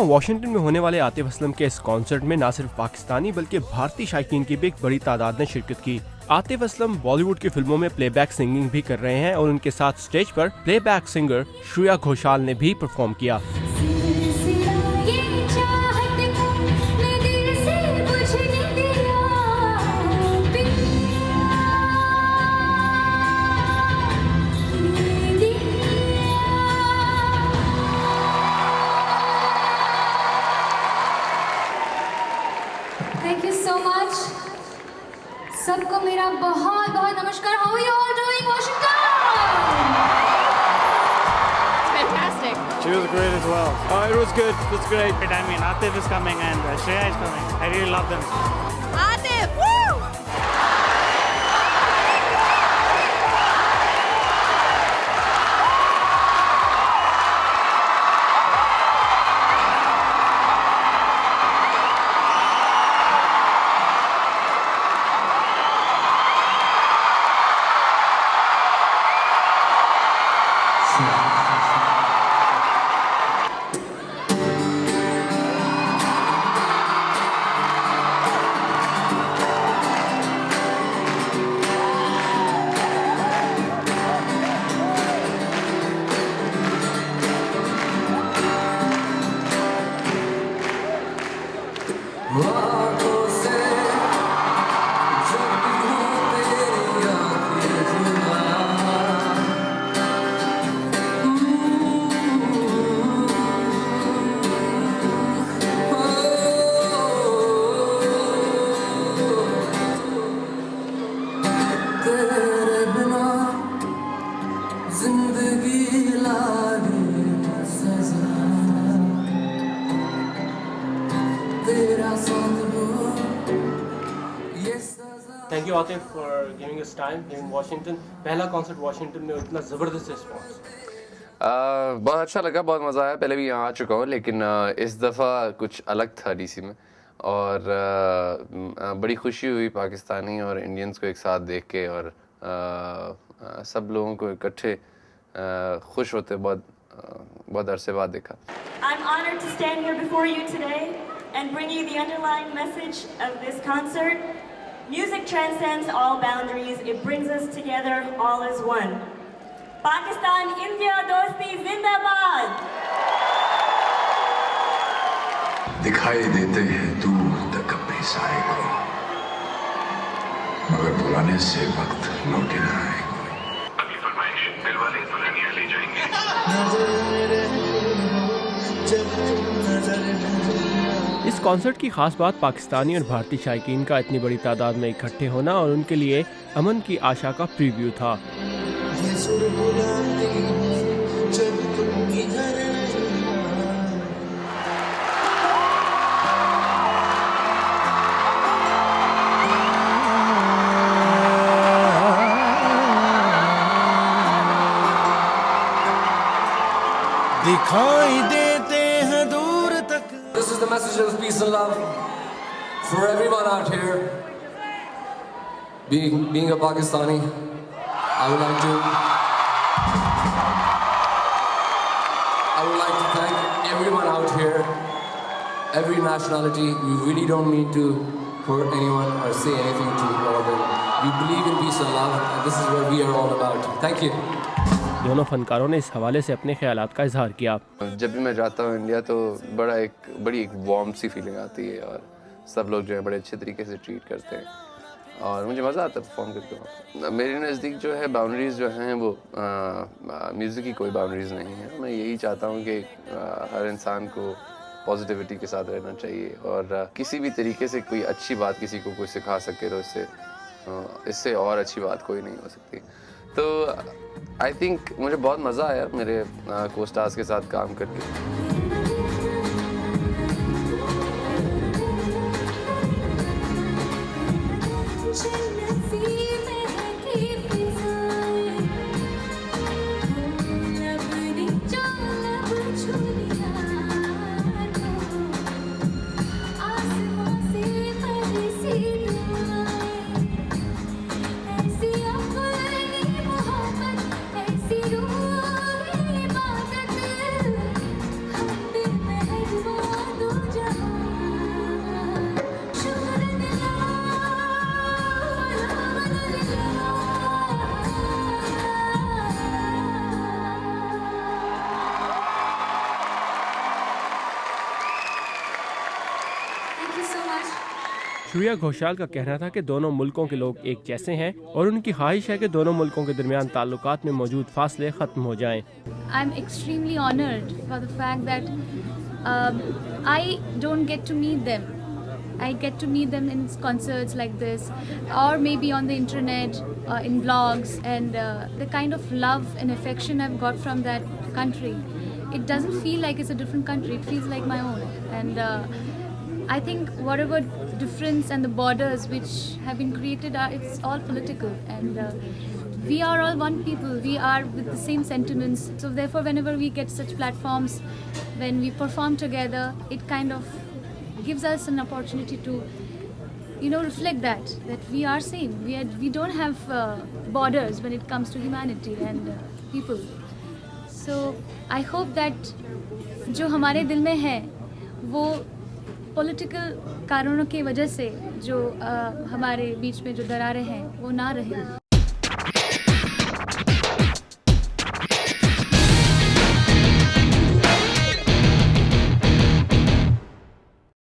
Washington में होने वाले आतिफ असलम के इस कॉन्सर्ट में न सिर्फ पाकिस्तानी बल्कि भारतीय शायकीन की भी एक बड़ी तादाद ने शिरकत की। आतिफ असलम बॉलीवुड की फिल्मों में प्लेबैक सिंगिंग भी कर रहे हैं और उनके साथ स्टेज पर प्लेबैक सिंगर श्रेया घोषाल ने भी परफॉर्म किया। Thank you so much. सबको मेरा बहुत बहुत नमस्कार. How are you all doing, Washington? Fantastic. She was great as well. Oh, it was good. It was great. I mean, Atif is coming and Shreya is coming. I really love them. Atif, woo! Thank you Atif for giving us time in Washington. पहला concert Washington में इतना ज़बरदस्त response. बहुत अच्छा लगा, बहुत मज़ा आया। पहले भी यहाँ आ चुका हूँ लेकिन इस दफ़ा कुछ अलग था डीसी में और बड़ी खुशी हुई पाकिस्तानी और इंडियंस को एक साथ देख के और सब लोगों को इकट्ठे खुश होते बहुत अरसे बाद देखा। I'm honored to stand here before you today and bring you the underlying message of this concert. Music transcends all boundaries. It brings us together all as one. Pakistan, India, dosti, zindabad! दिखाई देते हैं दूर तक अपने साए को, मगर बुलाने से वक्त लौटे ना आए कोई। अगली फरमाइश दिलवाले दुल्हनिया ले जाएंगे। इस कॉन्सर्ट की खास बात पाकिस्तानी और भारतीय शायकीन का इतनी बड़ी तादाद में इकट्ठे होना और उनके लिए अमन की आशा का प्रीव्यू था। दिखाई देते हैं दूर तक। This is the message of peace and love for everyone out here. Being a Pakistani, I would like to thank everyone out here, every nationality. We really don't mean to hurt anyone or say anything to all of them. We believe in peace and love, and this is what we are all about. Thank you. दोनों फनकारों ने इस हवाले से अपने ख्यालात का इजहार किया। जब भी मैं जाता हूँ इंडिया तो बड़ी एक वार्म सी फीलिंग आती है और सब लोग जो है बड़े अच्छे तरीके से ट्रीट करते हैं और मुझे मज़ा आता है परफॉर्म करके। मेरे नज़दीक जो है बाउंड्रीज़ जो हैं वो म्यूज़िक की कोई बाउंड्रीज़ नहीं है। मैं यही चाहता हूँ कि हर इंसान को पॉजिटिविटी के साथ रहना चाहिए और किसी भी तरीके से कोई अच्छी बात किसी को कोई सिखा सके तो इससे और अच्छी बात कोई नहीं हो सकती। तो आई थिंक मुझे बहुत मज़ा आया मेरे को स्टार्स के साथ काम करके। श्रेया घोषाल का कहना था कि दोनों मुल्कों के लोग एक जैसे हैं और उनकी ख्वाहिश है कि दोनों मुल्कों के दरमियान ताल्लुकात में मौजूद फासले खत्म हो जाएं। I am extremely honored for the fact that I don't get to meet them. I get to meet them in concerts like this, or maybe on the internet, in blogs, and the kind of love and affection I've got from that country, it doesn't feel like it's a different country. It feels like my own. And I think whatever difference and the borders which have been created it's all political, and we are all one people. We are with the same sentiments. So therefore, whenever we get such platforms, when we perform together, it kind of gives us an opportunity to, reflect that we are same. We don't have borders when it comes to humanity and people. So I hope that जो हमारे दिल में है वो political कारणों की वजह से जो हमारे बीच में जो दरारें हैं वो ना रहे।